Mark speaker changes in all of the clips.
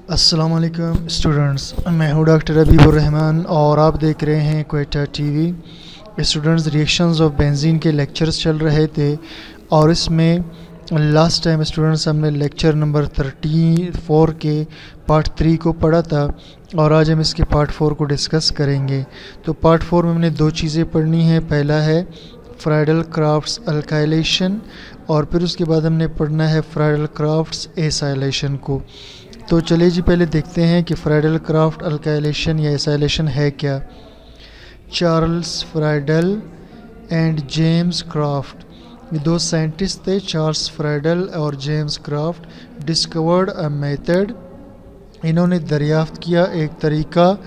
Speaker 1: अस्सलाम वालेकुम स्टूडेंट्स, मैं हूं डॉक्टर हबीबुर्रहमान और आप देख रहे हैं Quetta TV. Students, reactions of benzene के लेक्चर्स चल रहे थे और इसमें लास्ट टाइम स्टूडेंट्स हमने लेक्चर नंबर 34 के पार्ट 3 को पढ़ा था और आज हम इसके पार्ट 4 को डिस्कस करेंगे। तो पार्ट 4 में हमने दो चीज़ें पढ़नी है। पहला है फ्राइडल-क्राफ्ट्स अल्काइलेशन और फिर उसके बाद हमने पढ़ना है फ्राइडल-क्राफ्ट्स एसाइलेशन को। तो चलिए जी, पहले देखते हैं कि फ्राइडल-क्राफ्ट अल्काइलेशन या एसाइलेशन है क्या। Charles Friedel and James Crafts, ये दो साइंटिस्ट थे, चार्ल्स फ्राइडल और James Crafts. Discovered a method, इन्होंने दरियाफ्त किया एक तरीका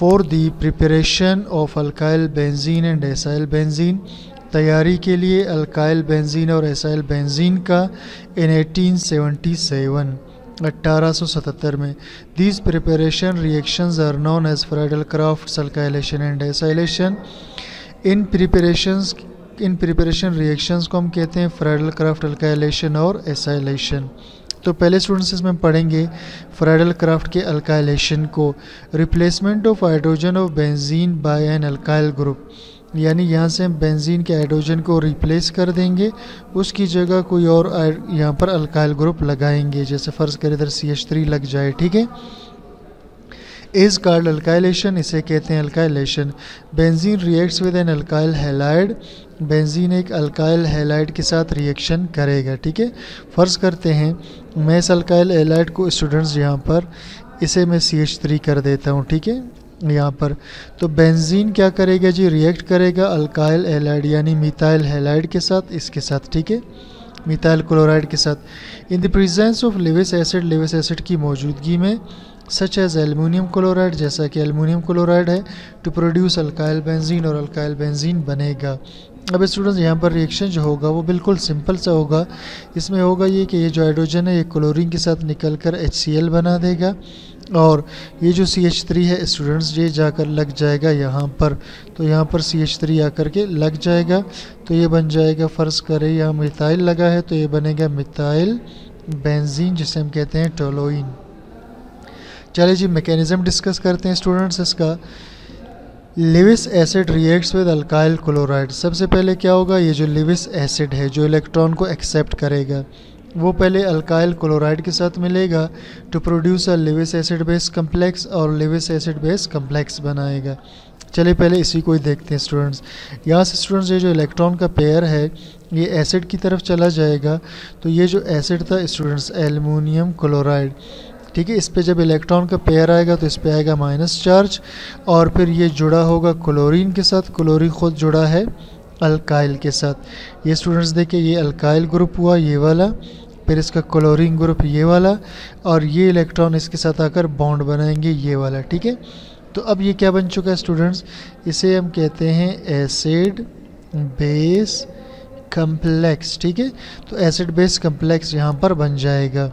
Speaker 1: for the preparation of alkyl benzene and acyl benzene, तैयारी के लिए अल्काइल बेंजीन और एसाइल बेंजीन का इन 1877 में। These preparation reactions are known as Friedel Crafts alkylation and acylation. इन प्रिपरेशन रिएक्शंस को हम कहते हैं फ्राइडल-क्राफ्ट अल्काइलेशन और एसाइलेशन। तो पहले स्टूडेंट्स इसमें पढ़ेंगे फ्राइडल-क्राफ्ट के अल्काइलेशन को। Replacement of hydrogen of benzene by an alkyl group, यानी यहाँ से हम बेंजीन के हाइड्रोजन को रिप्लेस कर देंगे, उसकी जगह कोई और यहाँ पर अल्काइल ग्रुप लगाएंगे। जैसे फ़र्ज़ करें इधर CH3 लग जाए, ठीक है। इज़ कॉल्ड अल्काइलेशन, इसे कहते हैं alkylation. Benzene reacts with an alkyl halide, benzene एक अल्काइल हैलाइड के साथ रिएक्शन करेगा, ठीक है। फ़र्ज़ करते हैं मैं इस अल्काइल हैलाइड को स्टूडेंट्स यहाँ पर इसे मैं CH3 कर देता हूँ, ठीक है, यहाँ पर। तो बेंजीन क्या करेगा जी, रिएक्ट करेगा अल्काइल हैलाइड यानी मिथाइल हैलाइड के साथ, इसके साथ, ठीक है, मिथाइल क्लोराइड के साथ। In the presence of Lewis acid, Lewis acid की मौजूदगी में, सच एज एल्युमिनियम क्लोराइड, जैसा कि एल्युमिनियम क्लोराइड है, टू प्रोड्यूस अल्काइल बेंजीन, और अल्काइल बेंजीन बनेगा। अब स्टूडेंट्स यहाँ पर रिएक्शन जो होगा वो बिल्कुल सिंपल सा होगा। इसमें होगा ये कि ये जो हाइड्रोजन है ये क्लोरीन के साथ निकलकर HCl बना देगा और ये जो CH3 है स्टूडेंट्स ये जाकर लग जाएगा यहाँ पर। तो यहाँ पर CH3 आकर के लग जाएगा तो ये बन जाएगा, फ़र्ज़ करें यहाँ मिथाइल लगा है तो ये बनेगा मिथाइल बेंजीन, जिसे हम कहते हैं टोलुइन। चलिए जी, मैकेनिज़्म डिस्कस करते हैं स्टूडेंट्स इसका। Levi's acid reacts with alkyl chloride, सबसे पहले क्या होगा, ये जो लेविस एसिड है जो इलेक्ट्रॉन को एक्सेप्ट करेगा वो पहले अल्काइल क्लोराइड के साथ मिलेगा to produce a Lewis acid base complex, और लेविस एसिड बेस कम्प्लेक्स बनाएगा। चलिए पहले इसी को ही देखते हैं स्टूडेंट्स। यहाँ से स्टूडेंट्स ये जो इलेक्ट्रॉन का पेयर है ये एसिड की तरफ चला जाएगा। तो ये जो एसिड था स्टूडेंट्स एल्युमिनियम क्लोराइड, ठीक है, इस पे जब इलेक्ट्रॉन का पेयर आएगा तो इस पे आएगा माइनस चार्ज और फिर ये जुड़ा होगा क्लोरीन के साथ। क्लोरीन खुद जुड़ा है अल्काइल के साथ। ये स्टूडेंट्स देखिए ये अल्काइल ग्रुप हुआ ये वाला, फिर इसका क्लोरीन ग्रुप ये वाला, और ये इलेक्ट्रॉन इसके साथ आकर बॉन्ड बनाएंगे ये वाला, ठीक है। तो अब ये क्या बन चुका है स्टूडेंट्स, इसे हम कहते हैं एसिड बेस कम्प्लेक्स, ठीक है। तो एसिड बेस कम्प्लेक्स यहाँ पर बन जाएगा।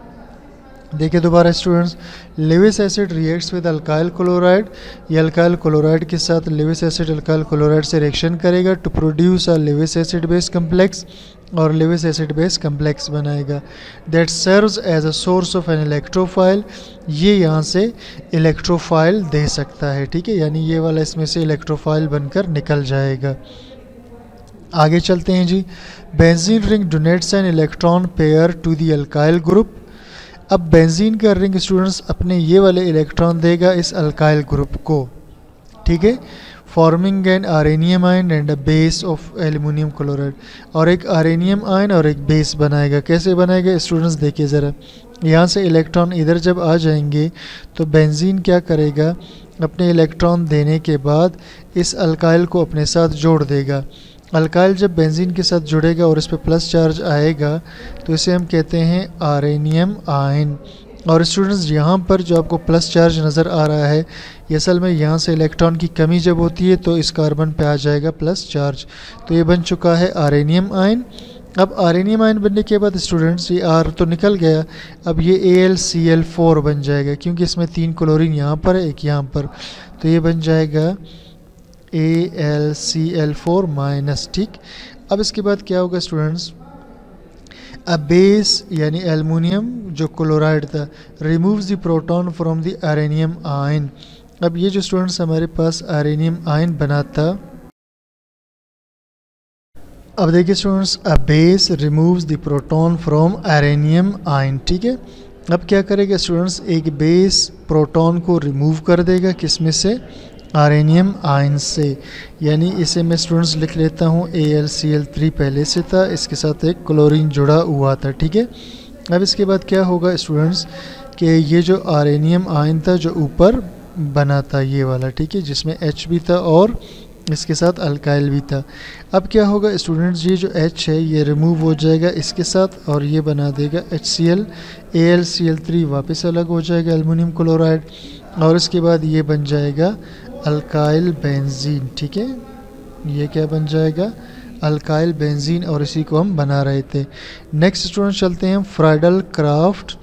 Speaker 1: देखिए दोबारा students, Lewis acid reacts with alkyl chloride, ये अल्काइल क्लोराइड के साथ लेविस एसिड अल्काइल क्लोराइड से रिएक्शन करेगा to produce a Lewis acid base complex, और लेविस एसिड बेस कम्प्लेक्स बनाएगा that serves as a source of an electrophile, ये यहाँ से इलेक्ट्रोफाइल दे सकता है, ठीक है, यानी ये वाला इसमें से इलेक्ट्रोफाइल बनकर निकल जाएगा। आगे चलते हैं जी। Benzene ring donates an electron pair to the alkyl group, अब बेंजीन का रिंग स्टूडेंट्स अपने ये वाले इलेक्ट्रॉन देगा इस अल्काइल ग्रुप को, ठीक है, forming an arenium ion and a base of aluminium chloride, और एक आरेनियम आयन और एक बेस बनाएगा। कैसे बनाएगा स्टूडेंट्स देखिए ज़रा, यहाँ से इलेक्ट्रॉन इधर जब आ जाएंगे तो बेंजीन क्या करेगा, अपने इलेक्ट्रॉन देने के बाद इस अल्काइल को अपने साथ जोड़ देगा। अल्काइल जब बेंजीन के साथ जुड़ेगा और इस पर प्लस चार्ज आएगा तो इसे हम कहते हैं आरेनियम आयन। और स्टूडेंट्स यहाँ पर जो आपको प्लस चार्ज नज़र आ रहा है ये असल में यहाँ से इलेक्ट्रॉन की कमी जब होती है तो इस कार्बन पे आ जाएगा प्लस चार्ज। तो ये बन चुका है आरेनियम आयन। अब आरेनियम आयन बनने के बाद स्टूडेंट्स ये आर तो निकल गया, अब ये AlCl4 बन जाएगा क्योंकि इसमें 3 क्लोरीन यहाँ पर है एक यहाँ पर, तो ये बन जाएगा AlCl4 माइनस, ठीक। अब इसके बाद क्या होगा स्टूडेंट्स, अ बेस यानी एल्युमिनियम जो क्लोराइड था removes the proton from the arenium ion. अब ये जो स्टूडेंट्स हमारे पास अरेनियम आयन बना था, अब देखिए students, a base removes the proton from arenium ion. ठीक है, अब क्या करेगा स्टूडेंट्स, एक बेस प्रोटॉन को रिमूव कर देगा, किस में से, अरेनियम आयन से। यानी इसे मैं स्टूडेंट्स लिख लेता हूँ AlCl3 पहले से था, इसके साथ एक क्लोरीन जुड़ा हुआ था। ठीक है, अब इसके बाद क्या होगा स्टूडेंट्स कि ये जो अरेनियम आयन था जो ऊपर बना था ये वाला, ठीक है, जिसमें H भी था और इसके साथ अल्काइल भी था। अब क्या होगा स्टूडेंट्स, ये जो H है ये रिमूव हो जाएगा इसके साथ और ये बना देगा HCl, AlCl3 वापस अलग हो जाएगा एल्युमिनियम क्लोराइड, और इसके बाद ये बन जाएगा अल्काइल बेंजीन। ठीक है, ये क्या बन जाएगा, अल्काइल बेंजीन, और इसी को हम बना रहे थे। नेक्स्ट स्टूडेंट चलते हैं फ्राइडल क्राफ्ट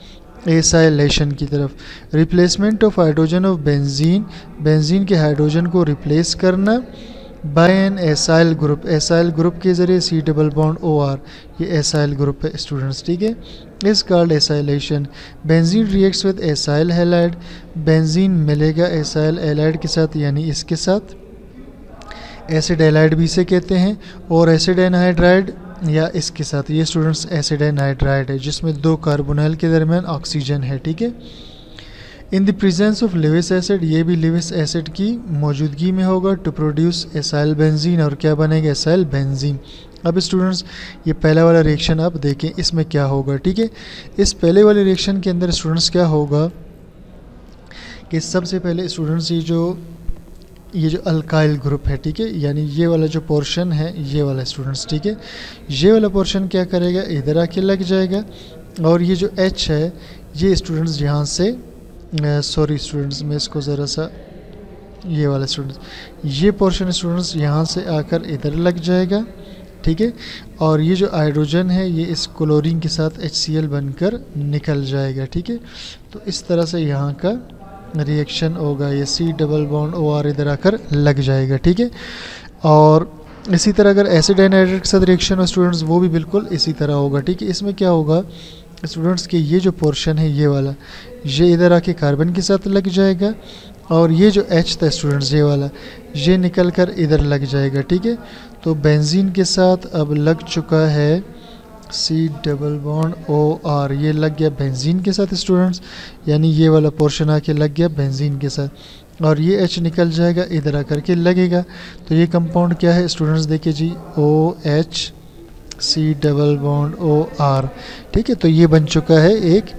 Speaker 1: एसाइलेशन की तरफ। Replacement of hydrogen of benzene, benzene के हाइड्रोजन को रिप्लेस करना by an acyl group, acyl group के ज़रिए C डबल बॉन्ड OR, ये एसाइल ग्रुप है स्टूडेंट्स। ठीक है, is called acylation. Benzene reacts with acyl halide, benzene मिलेगा एसाइल हैलाइड के साथ यानी इसके साथ, एसिड हैलाइड भी इसे कहते हैं, और एसिड एनहाइड्राइड या इसके साथ, ये स्टूडेंट्स एसिड एनहाइड्राइड है जिसमें दो कार्बोनाइल के दरमियान ऑक्सीजन है। ठीक है, in the presence of Lewis acid, ये भी लेविस एसिड की मौजूदगी में होगा, टू प्रोड्यूस एसाइल बेंजीन, और क्या बनेगा, एसाइल बेंजीन। अब स्टूडेंट्स ये पहला वाला रिएक्शन आप देखें, इसमें क्या होगा। ठीक है, इस पहले वाले रिएक्शन के अंदर स्टूडेंट्स क्या होगा कि सबसे पहले स्टूडेंट्स ये जो अल्काइल ग्रुप है, ठीक है, यानी ये वाला जो पोर्शन है ये वाला स्टूडेंट्स, ठीक है, ये वाला पोर्शन क्या करेगा, इधर आके लग जाएगा, और ये जो H है ये स्टूडेंट्स यहाँ से, सॉरी स्टूडेंट्स मैं इसको ज़रा सा, ये वाला स्टूडेंट्स, ये पोर्शन स्टूडेंट्स यहाँ से आकर इधर लग जाएगा। ठीक है, और ये जो हाइड्रोजन है ये इस क्लोरीन के साथ HCl बनकर निकल जाएगा। ठीक है, तो इस तरह से यहाँ का रिएक्शन होगा, ये C डबल बॉन्ड OR इधर आकर लग जाएगा। ठीक है, और इसी तरह अगर एसिड एनहाइड्रेट के साथ रिएक्शन हो स्टूडेंट्स, वो भी बिल्कुल इसी तरह होगा। ठीक है, इसमें क्या होगा स्टूडेंट्स कि ये जो पोर्शन है ये वाला, ये इधर आके कार्बन के साथ लग जाएगा, और ये जो H था स्टूडेंट्स ये वाला, ये निकल कर इधर लग जाएगा। ठीक है, तो बेंजीन के साथ अब लग चुका है C डबल बॉन्ड OR, ये लग गया बेंजीन के साथ स्टूडेंट्स, यानी ये वाला पोर्शन आके लग गया बेंजीन के साथ, और ये H निकल जाएगा इधर आकर के लगेगा। तो ये कंपाउंड क्या है स्टूडेंट्स, देखिए जी, OH C double bond OR। ठीक है, तो ये बन चुका है एक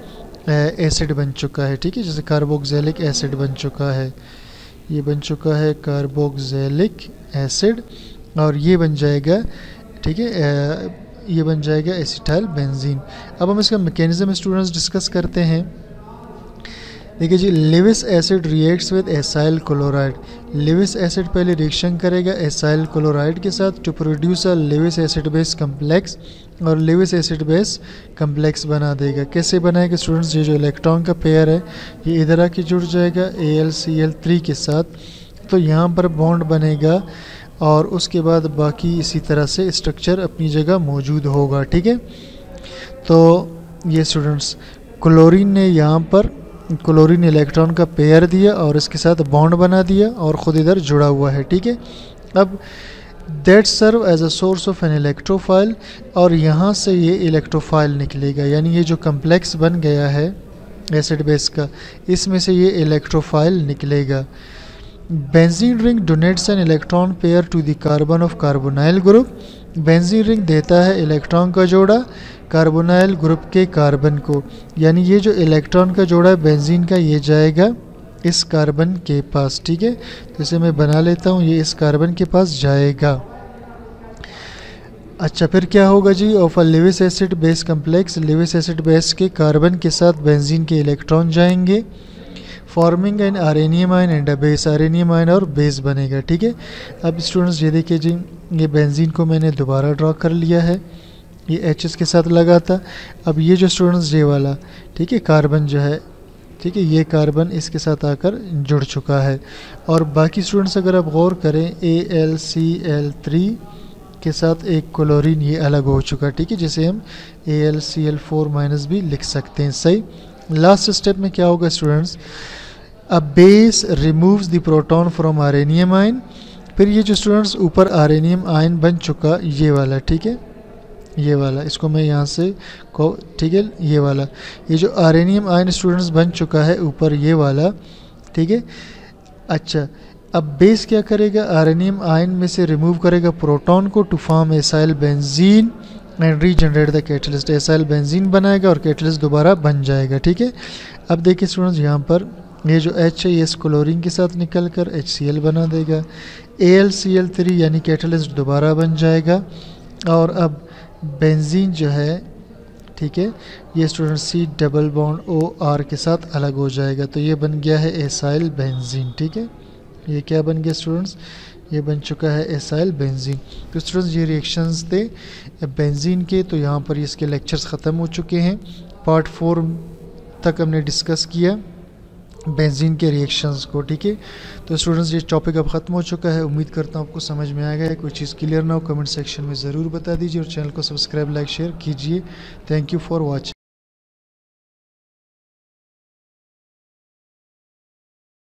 Speaker 1: एसिड बन चुका है। ठीक है, जैसे कार्बोक्सिलिक एसिड बन चुका है, ये बन चुका है कार्बोक्सिलिक एसिड, और ये बन जाएगा, ठीक है, ये बन जाएगा एसिटाइल बेंजीन। अब हम इसका मैकेनिज्म स्टूडेंट्स डिस्कस करते हैं। देखिए जी, Lewis acid reacts with acyl chloride, Lewis acid पहले रिएक्शन करेगा एसाइल क्लोराइड के साथ to produce a Lewis acid base complex, और लेविस एसिड बेस कम्प्लेक्स बना देगा। कैसे बनाएगा स्टूडेंट्स, ये जो इलेक्ट्रॉन का पेयर है ये इधर आके जुड़ जाएगा AlCl3 के साथ, तो यहाँ पर बॉन्ड बनेगा, और उसके बाद बाकी इसी तरह से स्ट्रक्चर अपनी जगह मौजूद होगा। ठीक है, तो ये स्टूडेंट्स क्लोरीन ने यहाँ पर, क्लोरीन इलेक्ट्रॉन का पेयर दिया और इसके साथ बॉन्ड बना दिया और ख़ुद इधर जुड़ा हुआ है। ठीक है, अब that serve as a source of an electrophile, और यहाँ से ये इलेक्ट्रोफाइल निकलेगा, यानी ये जो कम्प्लेक्स बन गया है एसिड बेस का, इसमें से ये इलेक्ट्रोफाइल निकलेगा। Benzene ring donates an electron pair to the carbon of carbonyl group, benzene ring देता है इलेक्ट्रॉन का जोड़ा कार्बोनाइल ग्रुप के कार्बन को, यानी ये जो इलेक्ट्रॉन का जोड़ा है बेंजीन का ये जाएगा इस कार्बन के पास। ठीक है, तो इसे मैं बना लेता हूँ, ये इस कार्बन के पास जाएगा। अच्छा, फिर क्या होगा जी, of a Lewis acid base complex, Lewis acid base के कार्बन के साथ बेंजीन के इलेक्ट्रॉन जाएंगे, forming an arenium ion and a base, arenium ion और बेस बनेगा। ठीक है, अब स्टूडेंट्स ये देखिए जी, ये बेंजीन को मैंने दोबारा ड्रॉ कर लिया है, ये H के साथ लगा था। अब ये जो स्टूडेंट्स ये वाला, ठीक है, कार्बन जो है, ठीक है, ये कार्बन इसके साथ आकर जुड़ चुका है, और बाकी स्टूडेंट्स अगर आप गौर करें AlCl3 के साथ एक क्लोरीन ये अलग हो चुका, ठीक है, जिसे हम AlCl4- भी लिख सकते हैं। सही। लास्ट स्टेप में क्या होगा students, a base removes the proton from arenium ion. फिर ये जो स्टूडेंट्स ऊपर आर्सेनियम आयन बन चुका ये वाला, ठीक है, ये वाला, इसको मैं यहाँ से को, ठीक है, ये वाला, ये जो आर्सेनियम आयन स्टूडेंट्स बन चुका है ऊपर ये वाला, ठीक है। अच्छा, अब बेस क्या करेगा, आर्सेनियम आयन में से रिमूव करेगा प्रोटॉन को to form acyl benzene and regenerate the catalyst. Acyl benzene बनाएगा और कैटलिस्ट दोबारा बन जाएगा, ठीक है। अब देखिए स्टूडेंट्स यहाँ पर ये जो H है ये इस क्लोरीन के साथ निकल कर HCl बना देगा, AlCl3 यानी कैटलिस्ट दोबारा बन जाएगा। और अब बेंजीन जो है, ठीक है, ये student C double bond OR के साथ अलग हो जाएगा, तो ये बन गया है एसाइल बेंजीन, ठीक है। ये क्या बन गया स्टूडेंट्स, ये बन चुका है एसाइल बेंजीन। तो स्टूडेंट्स ये रिएक्शंस थे बेंजीन के, तो यहाँ पर इसके लेक्चर्स ख़त्म हो चुके हैं। पार्ट 4 तक हमने डिस्कस किया बेंजीन के रिएक्शंस को, ठीक है। तो स्टूडेंट्स ये टॉपिक अब ख़त्म हो चुका है। उम्मीद करता हूँ आपको समझ में आ गया। कोई चीज़ क्लियर ना हो कमेंट सेक्शन में ज़रूर बता दीजिए और चैनल को सब्सक्राइब, लाइक, शेयर कीजिए। Thank you for watching.